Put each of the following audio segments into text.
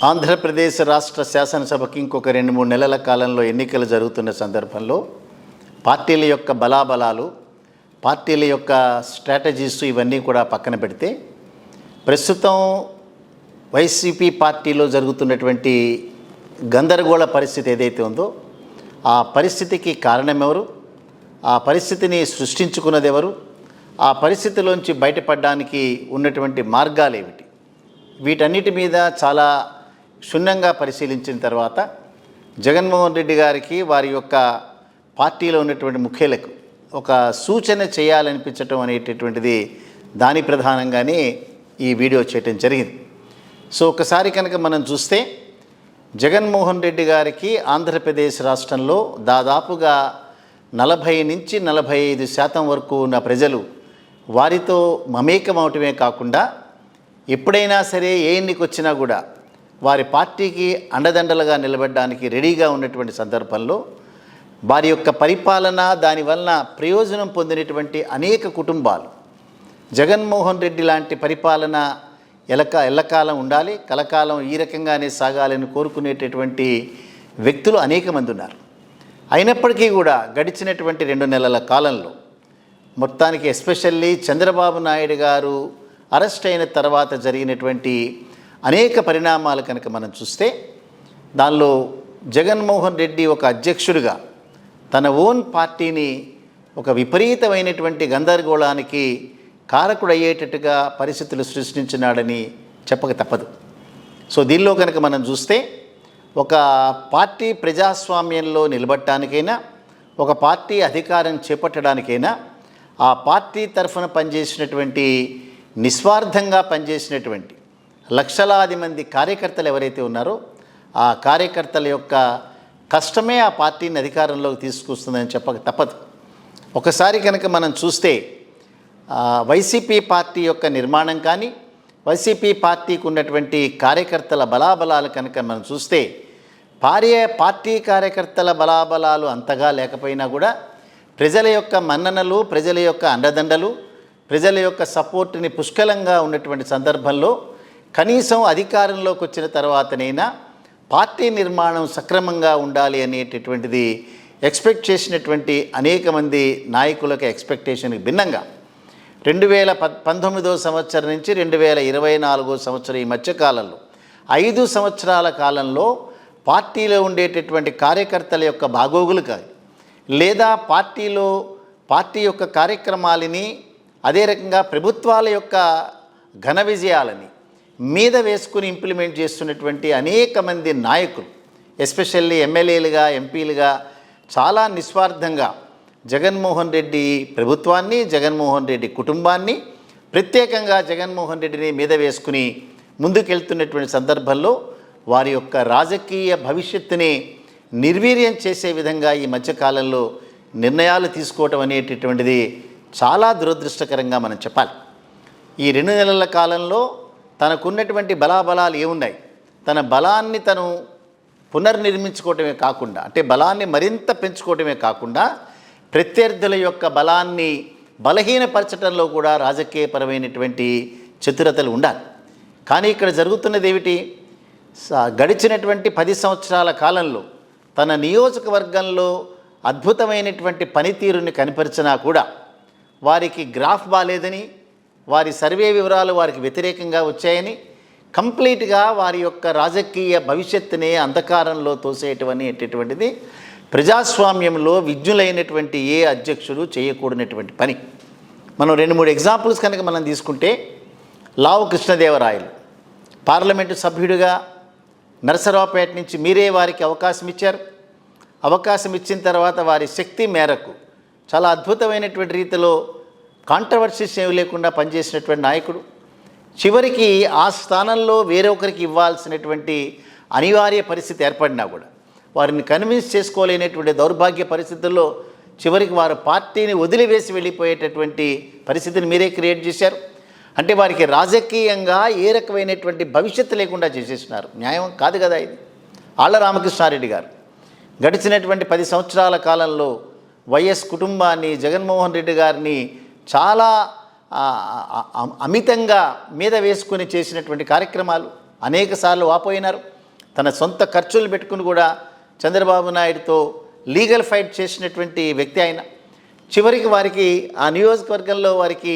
ఆంధ్రప్రదేశ్ రాష్ట్ర శాసనసభకి ఇంకొక 2-3 నెలల కాలంలో ఎన్నికలు జరుగుతున్న సందర్భంలో పార్టీల యొక్క బలాబలాలు, పార్టీల యొక్క స్ట్రాటజీస్ ఇవన్నీ కూడా పక్కన పెడితే ప్రస్తుతం వైసీపీ పార్టీలో జరుగుతున్నటువంటి గందరగోళ పరిస్థితి ఏదైతే ఉందో ఆ పరిస్థితికి కారణమెవరు, ఆ పరిస్థితిని సృష్టించుకున్నది ఎవరు, ఆ పరిస్థితిలోంచి బయటపడడానికి ఉన్నటువంటి మార్గాలు ఏమిటి, వీటన్నిటి మీద చాలా క్షుణ్ణంగా పరిశీలించిన తర్వాత జగన్మోహన్ రెడ్డి గారికి వారి యొక్క పార్టీలో ఉన్నటువంటి ముఖ్యులకు ఒక సూచన చేయాలనిపించటం అనేటటువంటిది దాని ప్రధానంగానే ఈ వీడియో చేయటం జరిగింది. సో ఒకసారి కనుక మనం చూస్తే జగన్మోహన్ రెడ్డి గారికి ఆంధ్రప్రదేశ్ రాష్ట్రంలో దాదాపుగా 40-45% వరకు ఉన్న ప్రజలు వారితో మమేకమవటమే కాకుండా ఎప్పుడైనా సరే ఏ ఎన్నిక వచ్చినా కూడా వారి పార్టీకి అండదండలుగా నిలబడడానికి రెడీగా ఉన్నటువంటి సందర్భంలో వారి యొక్క పరిపాలన దానివలన ప్రయోజనం పొందినటువంటి అనేక కుటుంబాలు జగన్మోహన్ రెడ్డి లాంటి పరిపాలన ఎల్లకాలం ఉండాలి, కలకాలం ఈ రకంగానే సాగాలని కోరుకునేటటువంటి వ్యక్తులు అనేక మంది ఉన్నారు. అయినప్పటికీ కూడా గడిచినటువంటి 2 నెలల కాలంలో మొత్తానికి ఎస్పెషల్లీ చంద్రబాబు నాయుడు గారు అరెస్ట్ అయిన తర్వాత జరిగినటువంటి అనేక పరిణామాలు కనుక మనం చూస్తే దానిలో జగన్మోహన్ రెడ్డి ఒక అధ్యక్షుడిగా తన ఓన్ పార్టీని ఒక విపరీతమైనటువంటి గందరగోళానికి కారకుడయ్యేటట్టుగా పరిస్థితులు సృష్టించినాడని చెప్పక తప్పదు. సో దీనిలో కనుక మనం చూస్తే ఒక పార్టీ ప్రజాస్వామ్యంలో నిలబడటానికైనా, ఒక పార్టీ అధికారం చేపట్టడానికైనా ఆ పార్టీ తరఫున పనిచేసినటువంటి నిస్వార్థంగా పనిచేసినటువంటి లక్షలాది మంది కార్యకర్తలు ఎవరైతే ఉన్నారో ఆ కార్యకర్తల యొక్క కష్టమే ఆ పార్టీని అధికారంలోకి తీసుకొస్తుందని చెప్పక తప్పదు. ఒకసారి కనుక మనం చూస్తే వైసీపీ పార్టీ యొక్క నిర్మాణం కానీ, వైసీపీ పార్టీకి ఉన్నటువంటి కార్యకర్తల బలాబలాలు కనుక మనం చూస్తే పార్టీ కార్యకర్తల బలాబలాలు అంతగా లేకపోయినా కూడా ప్రజల యొక్క మన్ననలు, ప్రజల యొక్క అండదండలు, ప్రజల యొక్క సపోర్టుని పుష్కలంగా ఉన్నటువంటి సందర్భంలో కనీసం అధికారంలోకి వచ్చిన తర్వాతనైనా పార్టీ నిర్మాణం సక్రమంగా ఉండాలి అనేటటువంటిది ఎక్స్పెక్ట్ చేసినటువంటి అనేక మంది నాయకులకు ఎక్స్పెక్టేషన్కి భిన్నంగా 2019 సంవత్సరం నుంచి 2024 సంవత్సరం ఈ మధ్యకాలంలో 5 సంవత్సరాల కాలంలో పార్టీలో ఉండేటటువంటి కార్యకర్తల యొక్క బాగోగులు కాదు, లేదా పార్టీ యొక్క కార్యక్రమాలని, అదే రకంగా ప్రభుత్వాల యొక్క ఘన విజయాలని మీద వేసుకుని ఇంప్లిమెంట్ చేస్తున్నటువంటి అనేక మంది నాయకులు, ఎస్పెషల్లీ ఎమ్మెల్యేలుగా, ఎంపీలుగా చాలా నిస్వార్థంగా జగన్మోహన్ రెడ్డి ప్రభుత్వాన్ని, జగన్మోహన్ రెడ్డి కుటుంబాన్ని, ప్రత్యేకంగా జగన్మోహన్ రెడ్డిని మీద వేసుకుని ముందుకెళ్తున్నటువంటి సందర్భంలో వారి యొక్క రాజకీయ భవిష్యత్తుని నిర్వీర్యం చేసే విధంగా ఈ మధ్యకాలంలో నిర్ణయాలు తీసుకోవటం అనేటటువంటిది చాలా దురదృష్టకరంగా మనం చెప్పాలి. ఈ 2 నెలల కాలంలో తనకున్నటువంటి బలాబలాలు ఏమున్నాయి, తన బలాన్ని తను పునర్నిర్మించుకోవటమే కాకుండా, అంటే బలాన్ని మరింత పెంచుకోవటమే కాకుండా ప్రత్యర్థుల యొక్క బలాన్ని బలహీనపరచడంలో కూడా రాజకీయపరమైనటువంటి చతురతలు ఉండాలి. కానీ ఇక్కడ జరుగుతున్నది ఏమిటి, గడిచినటువంటి 10 సంవత్సరాల కాలంలో తన నియోజకవర్గంలో అద్భుతమైనటువంటి పనితీరుని కనపరిచినా కూడా వారికి గ్రాఫ్ బాలేదని, వారి సర్వే వివరాలు వారికి వ్యతిరేకంగా వచ్చాయని, కంప్లీట్గా వారి యొక్క రాజకీయ భవిష్యత్తునే అంధకారంలో తోసేయటటువంటిది ప్రజాస్వామ్యంలో విజ్ఞులైనటువంటి ఏ అధ్యక్షుడు చేయకూడనటువంటి పని. మనం 2-3 ఎగ్జాంపుల్స్ కనుక మనం తీసుకుంటే, లావు కృష్ణదేవరాయలు పార్లమెంటు సభ్యుడిగా నరసరావుపేట నుంచి మీరే వారికి అవకాశం ఇచ్చారు. అవకాశం ఇచ్చిన తర్వాత వారి శక్తి మేరకు చాలా అద్భుతమైనటువంటి రీతిలో కాంట్రవర్సీస్ ఏమి లేకుండా పనిచేసినటువంటి నాయకుడు. చివరికి ఆ స్థానంలో వేరొకరికి ఇవ్వాల్సినటువంటి అనివార్య పరిస్థితి ఏర్పడినా కూడా వారిని కన్విన్స్ చేసుకోలేనటువంటి దౌర్భాగ్య పరిస్థితుల్లో చివరికి వారు పార్టీని వదిలివేసి వెళ్ళిపోయేటటువంటి పరిస్థితిని మీరే క్రియేట్ చేశారు. అంటే వారికి రాజకీయంగా ఏ రకమైనటువంటి భవిష్యత్తు లేకుండా చేసేసినారు. న్యాయం కాదు కదా ఇది. ఆళ్ల రామకృష్ణారెడ్డి గారు గడిచినటువంటి 10 సంవత్సరాల కాలంలో వైఎస్ కుటుంబాన్ని, జగన్మోహన్ రెడ్డి గారిని చాలా అమితంగా మీద వేసుకుని చేసినటువంటి కార్యక్రమాలు అనేక సార్లు వాపోయినారు. తన సొంత ఖర్చులు పెట్టుకుని కూడా చంద్రబాబు నాయుడుతో లీగల్ ఫైట్ చేసినటువంటి వ్యక్తి ఆయన. చివరికి వారికి ఆ నియోజకవర్గంలో వారికి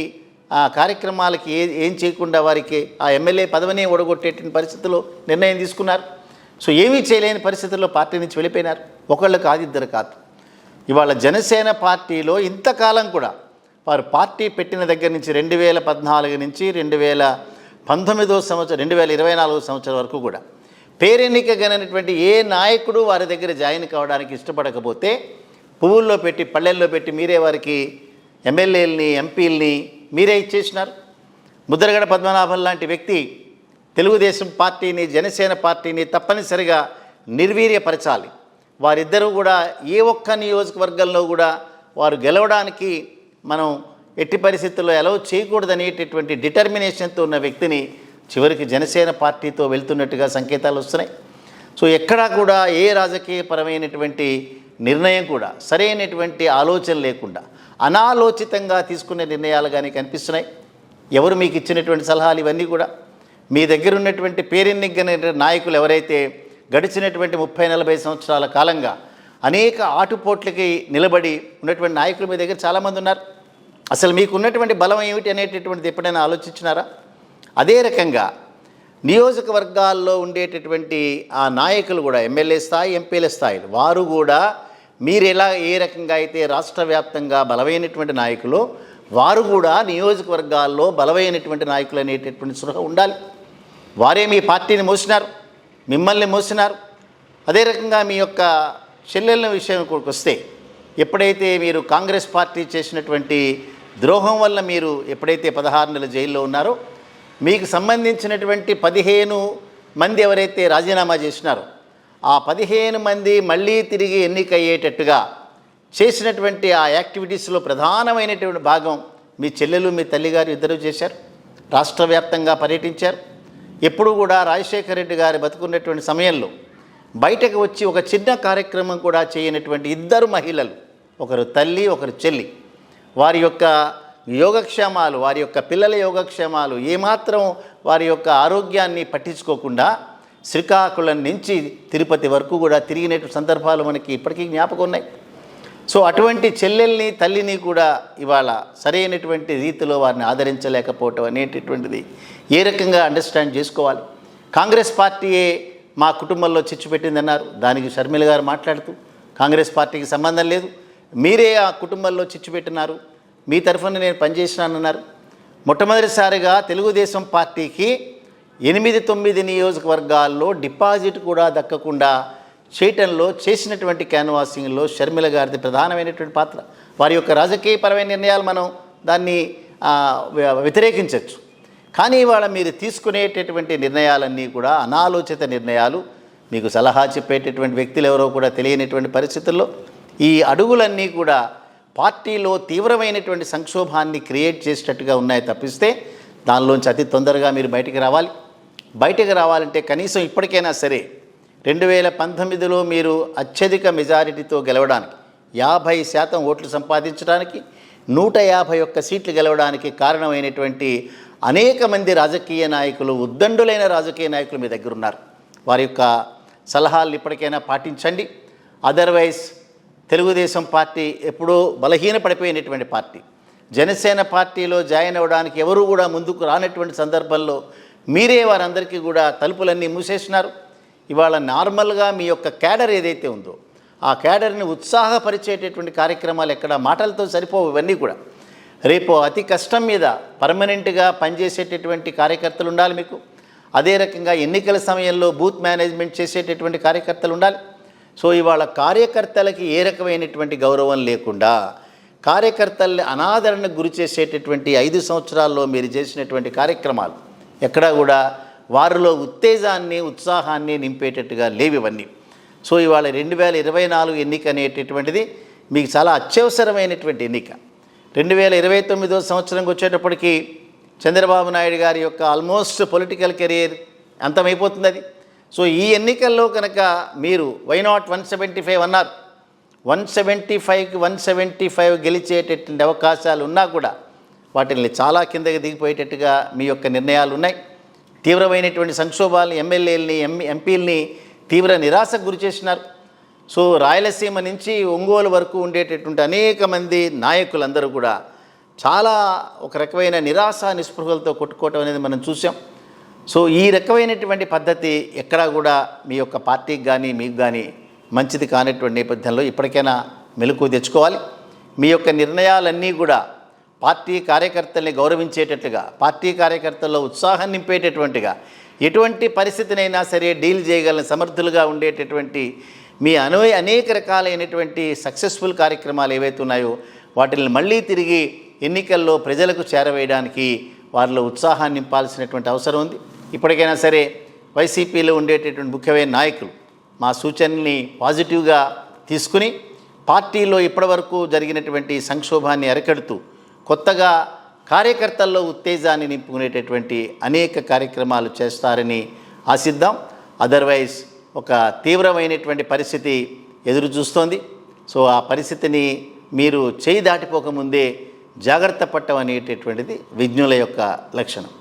ఆ కార్యక్రమాలకి ఏం చేయకుండా వారికి ఆ ఎమ్మెల్యే పదవిని ఓడగొట్టేటువంటి పరిస్థితుల్లో నిర్ణయం తీసుకున్నారు. సో ఏమీ చేయలేని పరిస్థితుల్లో పార్టీ నుంచి వెళ్ళిపోయినారు. ఒకళ్ళు కాదు, ఇద్దరు కాదు. ఇవాళ జనసేన పార్టీలో ఇంతకాలం కూడా వారు పార్టీ పెట్టిన దగ్గర నుంచి 2014 నుంచి 2019 సంవత్సరం 2024 సంవత్సరం వరకు కూడా పేరెన్నికగనటువంటి ఏ నాయకుడు వారి దగ్గర జాయిన్ కావడానికి ఇష్టపడకపోతే పువ్వుల్లో పెట్టి పళ్ళెల్లో పెట్టి మీరే వారికి ఎమ్మెల్యేలని ఎంపీలని మీరే ఇచ్చేసినారు. ముద్రగడ పద్మనాభం లాంటి వ్యక్తి తెలుగుదేశం పార్టీని జనసేన పార్టీని తప్పనిసరిగా నిర్వీర్యపరచాలి. వారిద్దరూ కూడా ఏ ఒక్క నియోజకవర్గంలో కూడా వారు గెలవడానికి మనం ఎట్టి పరిస్థితుల్లో అలౌ చేయకూడదనేటటువంటి డిటర్మినేషన్తో ఉన్న వ్యక్తిని చివరికి జనసేన పార్టీతో వెళ్తున్నట్టుగా సంకేతాలు వస్తున్నాయి. సో ఎక్కడా కూడా ఏ రాజకీయపరమైనటువంటి నిర్ణయం కూడా సరైనటువంటి ఆలోచన లేకుండా అనాలోచితంగా తీసుకునే నిర్ణయాలు కానీ కనిపిస్తున్నాయి. ఎవరు మీకు ఇచ్చినటువంటి సలహాలు ఇవన్నీ కూడా మీ దగ్గర ఉన్నటువంటి పేరెన్నికైన నాయకులు ఎవరైతే గడిచినటువంటి 30-40 సంవత్సరాల కాలంగా అనేక ఆటుపోట్లకి నిలబడి ఉన్నటువంటి నాయకులు మీ దగ్గర చాలామంది ఉన్నారు. అసలు మీకు ఉన్నటువంటి బలం ఏమిటి అనేటటువంటిది ఎప్పుడైనా ఆలోచించినారా? అదే రకంగా నియోజకవర్గాల్లో ఉండేటటువంటి ఆ నాయకులు కూడా ఎమ్మెల్యే స్థాయి ఎంపీల స్థాయిలు వారు కూడా మీరు ఏ రకంగా అయితే రాష్ట్ర వ్యాప్తంగా బలమైనటువంటి నాయకులు వారు కూడా నియోజకవర్గాల్లో బలమైనటువంటి నాయకులు అనేటటువంటి స్పృహ ఉండాలి. వారే మీ పార్టీని మోసినారు, మిమ్మల్ని మోసినారు. అదే రకంగా మీ యొక్క చెల్లెళ్ళ విషయం వస్తే ఎప్పుడైతే మీరు కాంగ్రెస్ పార్టీ చేసినటువంటి ద్రోహం వల్ల మీరు ఎప్పుడైతే 16 నెలల జైల్లో ఉన్నారో మీకు సంబంధించినటువంటి 15 మంది ఎవరైతే రాజీనామా చేసినారో ఆ 15 మంది మళ్ళీ తిరిగి ఎన్నికయ్యేటట్టుగా చేసినటువంటి ఆ యాక్టివిటీస్లో ప్రధానమైనటువంటి భాగం మీ చెల్లెలు మీ తల్లిగారు ఇద్దరూ చేశారు. రాష్ట్ర వ్యాప్తంగా పర్యటించారు. ఎప్పుడు కూడా రాజశేఖర రెడ్డి గారు బతుకున్నటువంటి సమయంలో బయటకు వచ్చి ఒక చిన్న కార్యక్రమం కూడా చేయనటువంటి ఇద్దరు మహిళలు, ఒకరు తల్లి ఒకరు చెల్లి, వారి యొక్క యోగక్షేమాలు వారి యొక్క పిల్లల యోగక్షేమాలు ఏమాత్రం వారి యొక్క ఆరోగ్యాన్ని పట్టించుకోకుండా శ్రీకాకుళం నుంచి తిరుపతి వరకు కూడా తిరిగినటువంటి సందర్భాలు మనకి ఇప్పటికీ జ్ఞాపకం ఉన్నాయి. సో అటువంటి చెల్లెల్ని తల్లిని కూడా ఇవాళ సరైనటువంటి రీతిలో వారిని ఆదరించలేకపోవటం అనేటటువంటిది ఏ రకంగా అండర్స్టాండ్ చేసుకోవాలి? కాంగ్రెస్ పార్టీయే మా కుటుంబంలో చిచ్చు పెట్టిందన్నారు. దానికి షర్మిల గారు మాట్లాడుతూ కాంగ్రెస్ పార్టీకి సంబంధం లేదు, మీరే ఆ కుటుంబంలో చిచ్చు పెట్టినారు, మీ తరఫున నేను పనిచేసినానన్నారు. మొట్టమొదటిసారిగా తెలుగుదేశం పార్టీకి 8-9 నియోజకవర్గాల్లో డిపాజిట్ కూడా దక్కకుండా చేయటంలో చేసినటువంటి క్యాన్వాసింగ్లో షర్మిల గారిది ప్రధానమైనటువంటి పాత్ర. వారి యొక్క రాజకీయపరమైన నిర్ణయాలు మనం దాన్ని వ్యతిరేకించవచ్చు. కానీ ఇవాళ మీరు తీసుకునేటటువంటి నిర్ణయాలన్నీ కూడా అనాలోచిత నిర్ణయాలు. మీకు సలహా చెప్పేటటువంటి వ్యక్తులు ఎవరో కూడా తెలియనటువంటి పరిస్థితుల్లో ఈ అడుగులన్నీ కూడా పార్టీలో తీవ్రమైనటువంటి సంక్షోభాన్ని క్రియేట్ చేసేటట్టుగా ఉన్నాయి తప్పిస్తే దానిలోంచి అతి తొందరగా మీరు బయటకు రావాలంటే కనీసం ఇప్పటికైనా సరే 2019లో మీరు అత్యధిక మెజారిటీతో గెలవడానికి 50% ఓట్లు సంపాదించడానికి 151 సీట్లు గెలవడానికి కారణమైనటువంటి అనేక మంది రాజకీయ నాయకులు, ఉద్దండులైన రాజకీయ నాయకులు మీ దగ్గర ఉన్నారు. వారి యొక్క సలహాలు ఇప్పటికైనా పాటించండి. అదర్వైజ్ తెలుగుదేశం పార్టీ ఎప్పుడో బలహీనపడిపోయినటువంటి పార్టీ. జనసేన పార్టీలో జాయిన్ అవ్వడానికి ఎవరు కూడా ముందుకు రానటువంటి సందర్భంలో మీరే వారందరికీ కూడా తలుపులన్నీ మూసేసినారు. ఇవాళ నార్మల్గా మీ యొక్క క్యాడర్ ఏదైతే ఉందో ఆ క్యాడర్ని ఉత్సాహపరిచేటటువంటి కార్యక్రమాలు ఎక్కడ మాటలతో సరిపోవు. ఇవన్నీ కూడా రేపు అతి కష్టం మీద పర్మనెంట్గా పనిచేసేటటువంటి కార్యకర్తలు ఉండాలి మీకు. అదే రకంగా ఎన్నికల సమయంలో బూత్ మేనేజ్మెంట్ చేసేటటువంటి కార్యకర్తలు ఉండాలి. సో ఇవాళ కార్యకర్తలకి ఏ రకమైనటువంటి గౌరవం లేకుండా కార్యకర్తల్ని అనాదరణకు గురి చేసేటటువంటి 5 సంవత్సరాల్లో మీరు చేసినటువంటి కార్యక్రమాలు ఎక్కడా కూడా వారిలో ఉత్తేజాన్ని ఉత్సాహాన్ని నింపేటట్టుగా లేవు ఇవన్నీ. సో ఇవాళ 2024 ఎన్నిక అనేటటువంటిది మీకు చాలా అత్యవసరమైనటువంటి ఎన్నిక. 2029 సంవత్సరంకి వచ్చేటప్పటికి చంద్రబాబు నాయుడు గారి యొక్క ఆల్మోస్ట్ పొలిటికల్ కెరీర్ అంతమైపోతుంది అది. సో ఈ ఎన్నికల్లో కనుక మీరు వై నాట్ 175 అన్నారు, 175కి 175 గెలిచేటటువంటి అవకాశాలు ఉన్నా కూడా వాటిని చాలా కిందకి దిగిపోయేటట్టుగా మీ యొక్క నిర్ణయాలు ఉన్నాయి. తీవ్రమైనటువంటి సంక్షోభాలు ఎమ్మెల్యేలని ఎంపీలని తీవ్ర నిరాశకు గురి చేసినారు. సో రాయలసీమ నుంచి ఒంగోలు వరకు ఉండేటటువంటి అనేక మంది నాయకులందరూ కూడా చాలా ఒక రకమైన నిరాశ నిస్పృహలతో కొట్టుకోవటం అనేది మనం చూసాం. సో ఈ రకమైనటువంటి పద్ధతి ఎక్కడా కూడా మీ యొక్క పార్టీకి కానీ మీకు కానీ మంచిది కానటువంటి నేపథ్యంలో ఇప్పటికైనా మెలకువ తెచ్చుకోవాలి. మీ యొక్క నిర్ణయాలన్నీ కూడా పార్టీ కార్యకర్తల్ని గౌరవించేటట్లుగా, పార్టీ కార్యకర్తల్లో ఉత్సాహం నింపేటటువంటిగా, ఎటువంటి పరిస్థితినైనా సరే డీల్ చేయగల సమర్థులుగా ఉండేటటువంటి మీ అనేక రకాలైనటువంటి సక్సెస్ఫుల్ కార్యక్రమాలు ఏవైతే ఉన్నాయో వాటిని మళ్ళీ తిరిగి ఎన్నికల్లో ప్రజలకు చేరవేయడానికి వారిలో ఉత్సాహాన్ని నింపాల్సినటువంటి అవసరం ఉంది. ఇప్పటికైనా సరే వైసీపీలో ఉండేటటువంటి ముఖ్యమైన నాయకులు మా సూచనల్ని పాజిటివ్గా తీసుకుని పార్టీలో ఇప్పటివరకు జరిగినటువంటి సంక్షోభాన్ని అరికడుతూ కొత్తగా కార్యకర్తల్లో ఉత్తేజాన్ని నింపుకునేటటువంటి అనేక కార్యక్రమాలు చేస్తారని ఆశిద్దాం. అదర్వైజ్ ఒక తీవ్రమైనటువంటి పరిస్థితి ఎదురు చూస్తోంది. సో ఆ పరిస్థితిని మీరు చేయి దాటిపోకముందే జాగ్రత్త పట్టడం అనేటటువంటిది విజ్ఞుల యొక్క లక్షణం.